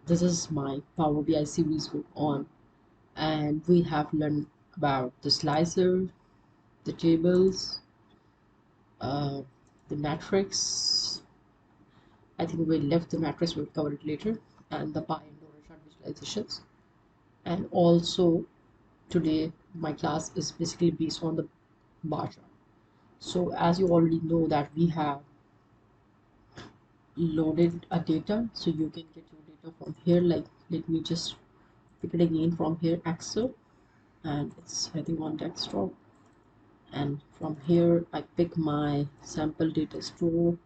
This is my Power BI series we're on, and we have learned about the slicer, the tables, uh, the matrix. I think we left the matrix, we'll cover it later, and the pie and donut chart visualizations. And also today my class is basically based on the bar chart. So as you already know that we have loaded a data, so you can get your data from here. Like, let me just pick it again from here, Excel, and it's I think on desktop, and from here I pick my sample data store.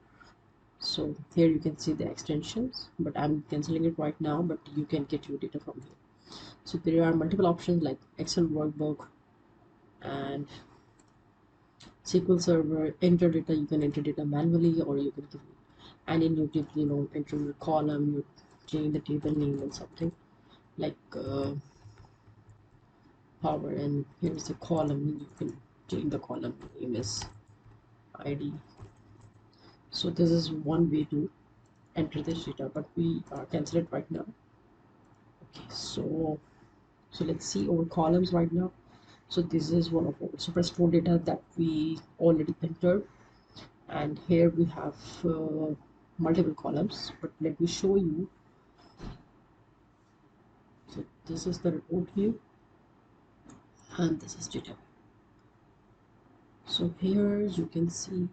So here you can see the extensions, but I'm canceling it right now, but you can get your data from here. So there are multiple options like Excel workbook and SQL Server. Enter data, you can enter data manually, or you can give and in your table, enter your column, you change the table name and something like power, and here's the column, you can change the column name as ID. So this is one way to enter this data, but we cancel it right now. Okay, so let's see our columns right now. So this is one of our superstore data that we already entered, and here we have multiple columns, but let me show you. So this is the report view, and this is data. So here you can see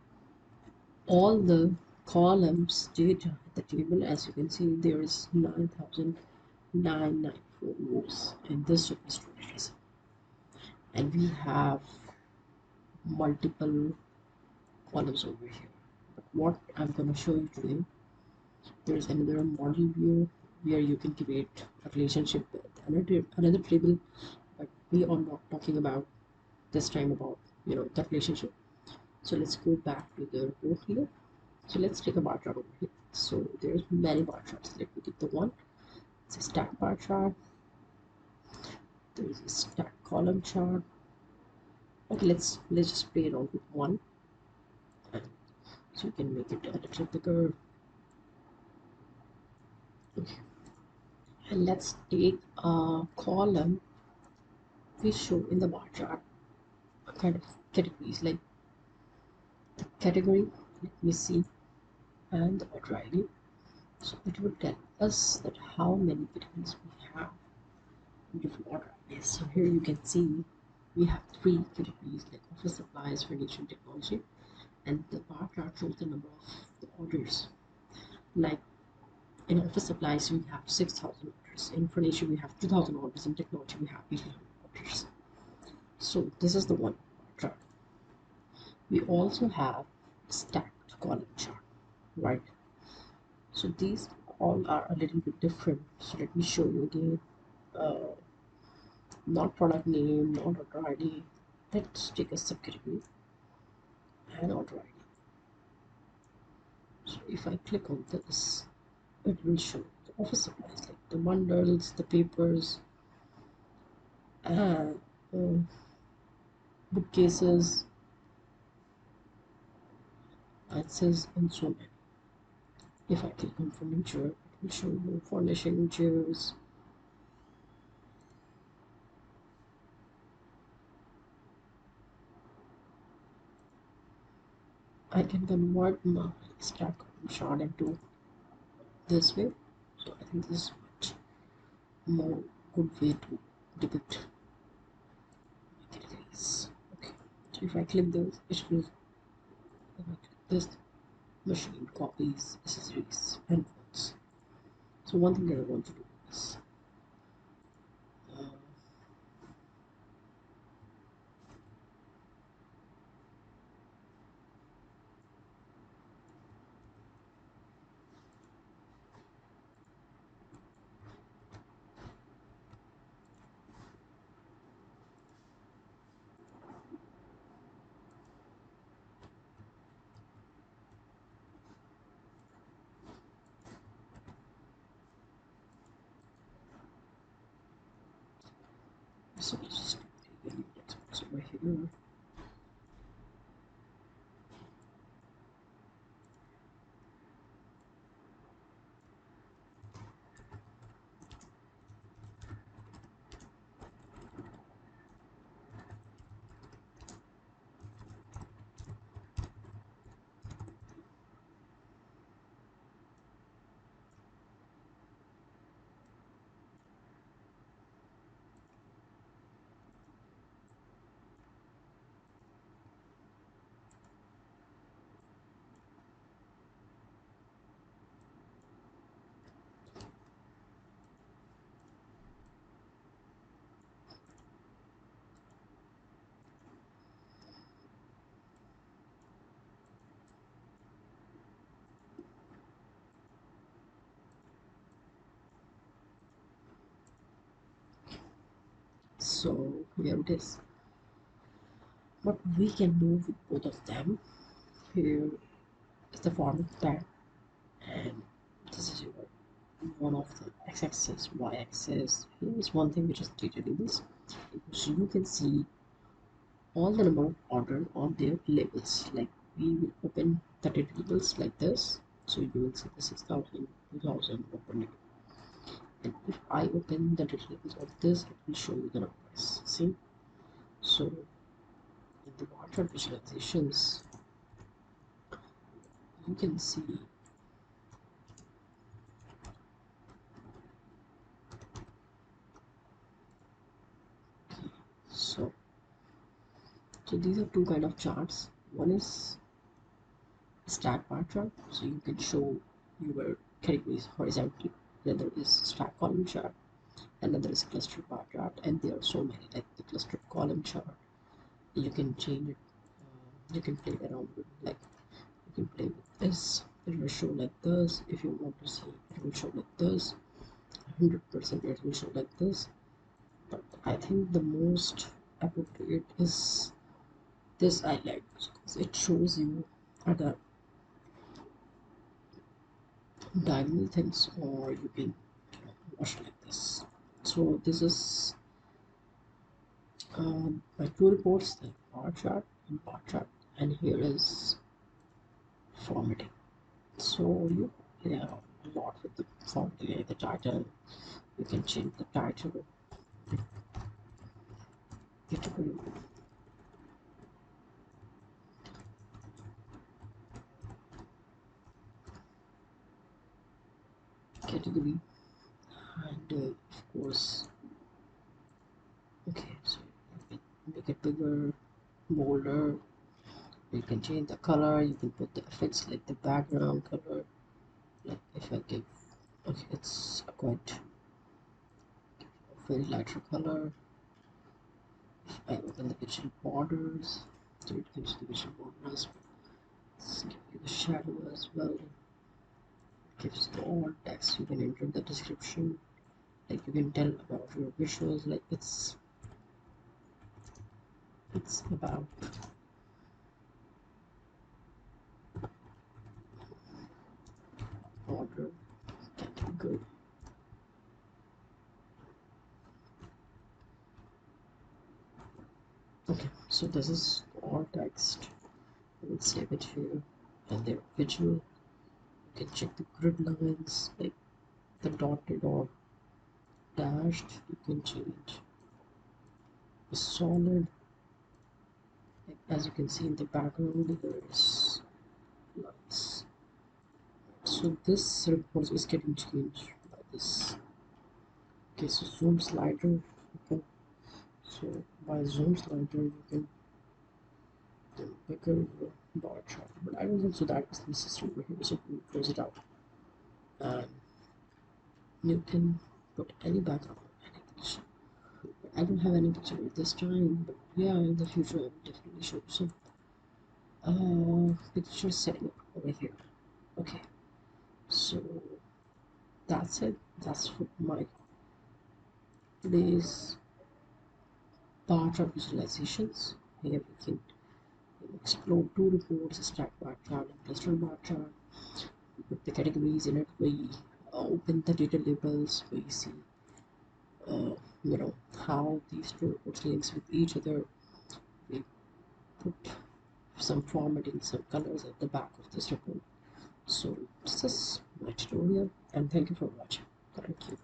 all the columns data at the table. As you can see, there is 9,994 rows in this superstore data, and we have multiple columns over here. But what I'm going to show you today, there's another model view where you can create a relationship with another table, but we are not talking about this time about the relationship. So let's go back to the report here. So let's take a bar chart over here. So there's many bar charts. Let me get the one. It's a stack bar chart. There's a stack column chart. Okay, let's just play around with one, and so you can make it a little bigger. Okay, and let's take a column we show in the bar chart, a kind of categories like the category. Let me see, and the order ID. So it will tell us that how many categories we have in different order. Yes, so here you can see we have three categories like office supplies, furniture, and technology, and the bar chart shows the number of the orders. Like in office supplies we have 6,000 orders, in furniture we have 2,000 orders, in technology we have 1,800 orders. So this is the one bar chart. We also have stacked column chart, right? So these all are a little bit different. So let me show you again. Not product name, not order ID. Let's take a subcategory and order ID. So if I click on this, it will show the office supplies like the bundles, the papers, and bookcases, and says and so on. If I click on furniture, it will show you furnishing, chairs. I can convert my stack chart into this way. So I think this is much more good way to depict categories. Okay, so if I click this, it will this machine copies, accessories, and phones. So one thing that I want to do is so just take a new text box over here. So here it is. But we can do with both of them. Here is the format tab, and this is your one of the x-axis, y-axis. Here is one thing which is data labels. So you can see all the number of orders on their labels. Like we will open the data labels like this. So you will see the 6,000, 2,000 open. And if I open the data labels of this, it will show you the numbers. See? So in the bar chart visualizations, you can see so these are two kind of charts. One is stack bar chart, so you can show your categories horizontally. The other is stack column chart, another is cluster bar chart, and there are so many like the cluster column chart. You can change it, you can play around with, like you can play with this. It will show like this. If you want to see, it will show like this. 100% it will show like this. But I think the most appropriate is this I like, because it shows you other diagonal things, or you can watch like this. So this is my two reports, like bar chart and bar chart, and here is formatting. So you play around a lot with the formatting, like the title. You can change the title, category, category, and of course, okay. So you can make it bigger, bolder. You can change the color. You can put the effects like the background color. Like if I give, okay, it's a quite very lighter color. If I open the digital borders, so it gives the digital borders. Let's give you the shadow as well. It gives the all text. You can enter the description. Like you can tell about your visuals. Like it's about order category. Okay, so this is all text. I will save it here, and their visual. You can check the grid lines, like the dotted or dashed. You can change the solid. Like, as you can see in the background, there is lines. So this report is getting changed by this. Okay, so zoom slider. You can, so by zoom slider, you can bigger bar chart, but I don't think so that is necessary over here, so we close it out, and you can put any background, any picture. I don't have any picture at this time, but yeah, in the future I will definitely show you some picture setting over here. Okay, so that's it. That's for my today's bar chart visualizations. Here we can explore two reports, stack bar chart and cluster bar chart. Put the categories in it. We open the data labels. We see you know how these two reports links with each other. We put some formatting, some colors at the back of this report. So this is my tutorial, and thank you for watching. Thank you.